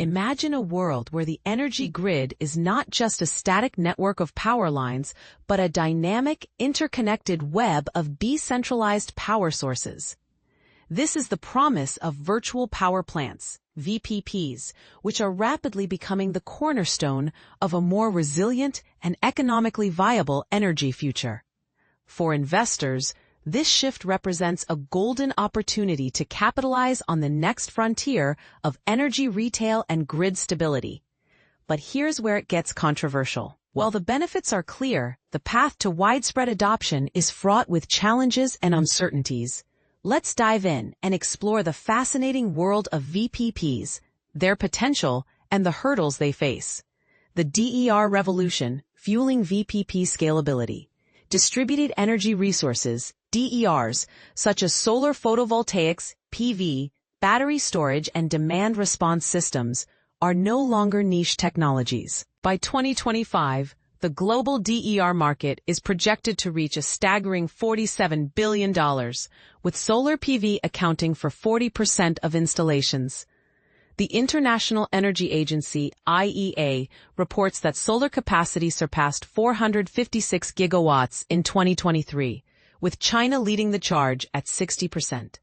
Imagine a world where the energy grid is not just a static network of power lines, but a dynamic, interconnected web of decentralized power sources. This is the promise of virtual power plants, VPPs, which are rapidly becoming the cornerstone of a more resilient and economically viable energy future. For investors, this shift represents a golden opportunity to capitalize on the next frontier of energy retail and grid stability. But here's where it gets controversial. While the benefits are clear, the path to widespread adoption is fraught with challenges and uncertainties. Let's dive in and explore the fascinating world of VPPs, their potential, and the hurdles they face. The DER revolution, fueling VPP scalability. Distributed energy resources, DERs, such as solar photovoltaics, PV, battery storage, and demand response systems, are no longer niche technologies. By 2025, the global DER market is projected to reach a staggering $47 billion, with solar PV accounting for 40% of installations. The International Energy Agency, IEA, reports that solar capacity surpassed 456 gigawatts in 2023, with China leading the charge at 60%.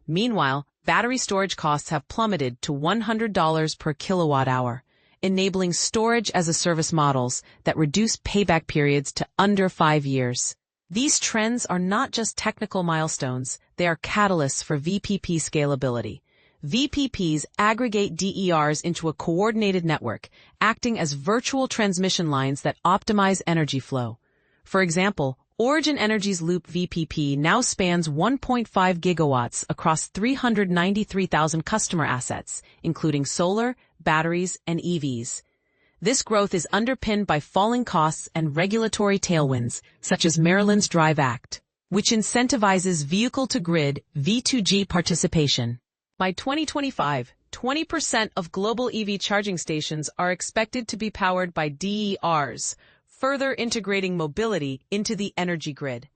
Meanwhile, battery storage costs have plummeted to $100 per kilowatt-hour, enabling storage-as-a-service models that reduce payback periods to under 5 years. These trends are not just technical milestones, they are catalysts for VPP scalability. VPPs aggregate DERs into a coordinated network, acting as virtual transmission lines that optimize energy flow. For example, Origin Energy's Loop VPP now spans 1.5 gigawatts across 393,000 customer assets, including solar, batteries, and EVs. This growth is underpinned by falling costs and regulatory tailwinds, such as Maryland's Drive Act, which incentivizes vehicle-to-grid (V2G) participation. By 2025, 20% of global EV charging stations are expected to be powered by DERs, further integrating mobility into the energy grid.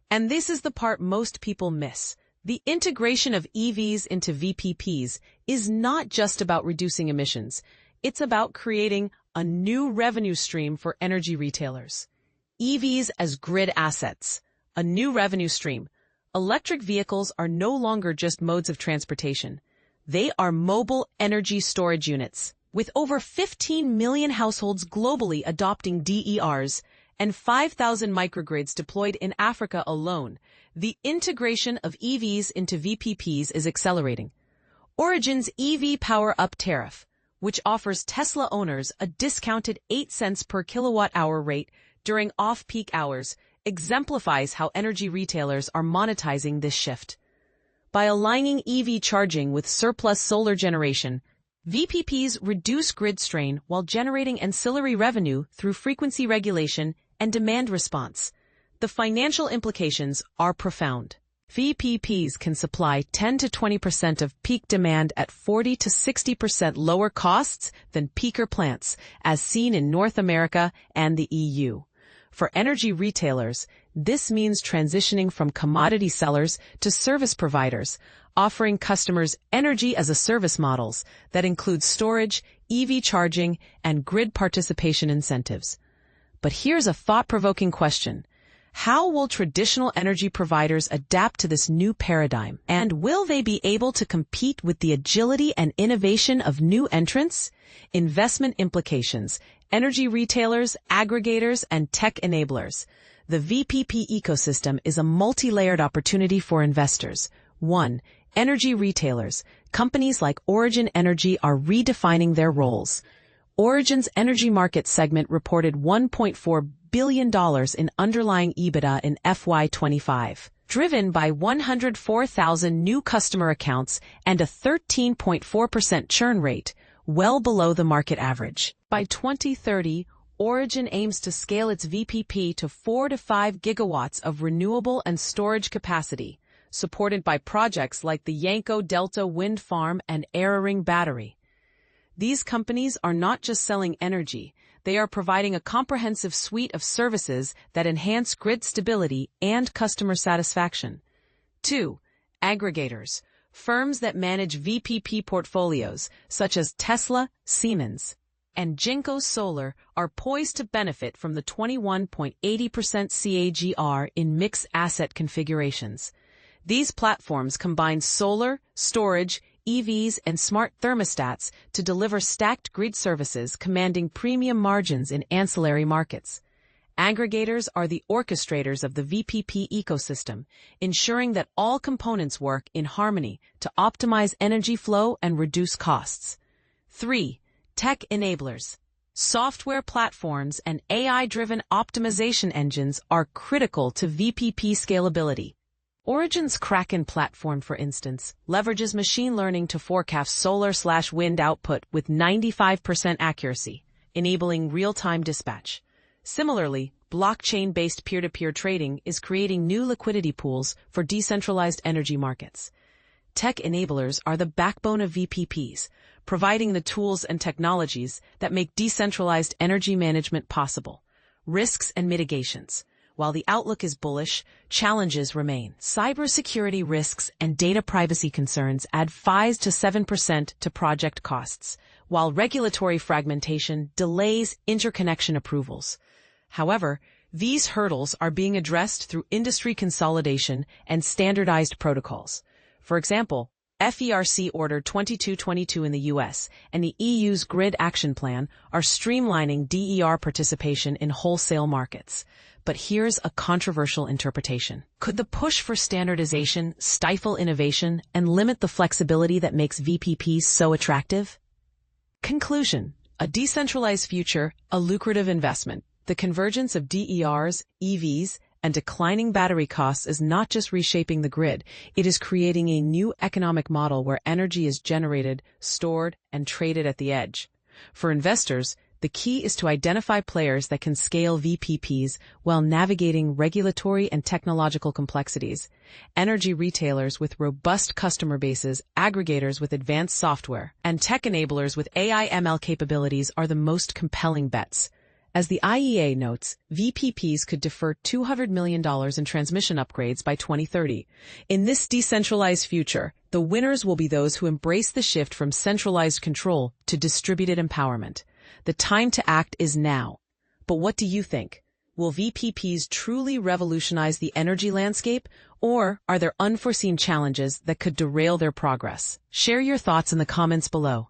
And this is the part most people miss. The integration of EVs into VPPs is not just about reducing emissions. It's about creating a new revenue stream for energy retailers. EVs as grid assets, a new revenue stream. Electric vehicles are no longer just modes of transportation. They are mobile energy storage units. With over 15 million households globally adopting DERs and 5,000 microgrids deployed in Africa alone, the integration of EVs into VPPs is accelerating. Origin's EV Power Up tariff, which offers Tesla owners a discounted 8 cents per kilowatt-hour rate during off-peak hours, exemplifies how energy retailers are monetizing this shift. By aligning EV charging with surplus solar generation, VPPs reduce grid strain while generating ancillary revenue through frequency regulation and demand response. The financial implications are profound. VPPs can supply 10 to 20% of peak demand at 40 to 60% lower costs than peaker plants, as seen in North America and the EU. For energy retailers, this means transitioning from commodity sellers to service providers, offering customers energy-as-a-service models that include storage, EV charging, and grid participation incentives. But here's a thought-provoking question. How will traditional energy providers adapt to this new paradigm? And will they be able to compete with the agility and innovation of new entrants? Investment implications, energy retailers, aggregators, and tech enablers. The VPP ecosystem is a multi-layered opportunity for investors. 1. Energy retailers. Companies like Origin Energy are redefining their roles. Origin's energy market segment reported $1.4 billion in underlying EBITDA in FY25, driven by 104,000 new customer accounts and a 13.4% churn rate, well below the market average. By 2030, Origin aims to scale its VPP to 4 to 5 gigawatts of renewable and storage capacity, supported by projects like the Yanko Delta Wind Farm and Araring Battery. These companies are not just selling energy, they are providing a comprehensive suite of services that enhance grid stability and customer satisfaction. 2. Aggregators. Firms that manage VPP portfolios, such as Tesla, Siemens, and Jinko Solar, are poised to benefit from the 21.80% CAGR in mixed asset configurations. These platforms combine solar, storage, EVs, and smart thermostats to deliver stacked grid services commanding premium margins in ancillary markets. Aggregators are the orchestrators of the VPP ecosystem, ensuring that all components work in harmony to optimize energy flow and reduce costs. 3. Tech enablers. Software platforms and AI-driven optimization engines are critical to VPP scalability. Origin's Kraken platform, for instance, leverages machine learning to forecast solar/wind output with 95% accuracy, enabling real-time dispatch. Similarly, blockchain-based peer-to-peer trading is creating new liquidity pools for decentralized energy markets. Tech enablers are the backbone of VPPs, providing the tools and technologies that make decentralized energy management possible. Risks and mitigations. While the outlook is bullish, challenges remain. Cybersecurity risks and data privacy concerns add 5 to 7% to project costs, while regulatory fragmentation delays interconnection approvals. However, these hurdles are being addressed through industry consolidation and standardized protocols. For example, FERC Order 2222 in the US and the EU's Grid Action Plan are streamlining DER participation in wholesale markets. But here's a controversial interpretation. Could the push for standardization stifle innovation and limit the flexibility that makes VPPs so attractive? Conclusion: a decentralized future, a lucrative investment. The convergence of DERs, EVs, and declining battery costs is not just reshaping the grid, it is creating a new economic model where energy is generated, stored, and traded at the edge. For investors, the key is to identify players that can scale VPPs while navigating regulatory and technological complexities. Energy retailers with robust customer bases, aggregators with advanced software, and tech enablers with AI/ML capabilities are the most compelling bets. As the IEA notes, VPPs could defer $200 million in transmission upgrades by 2030. In this decentralized future, the winners will be those who embrace the shift from centralized control to distributed empowerment. The time to act is now. But what do you think? Will VPPs truly revolutionize the energy landscape, or are there unforeseen challenges that could derail their progress? Share your thoughts in the comments below.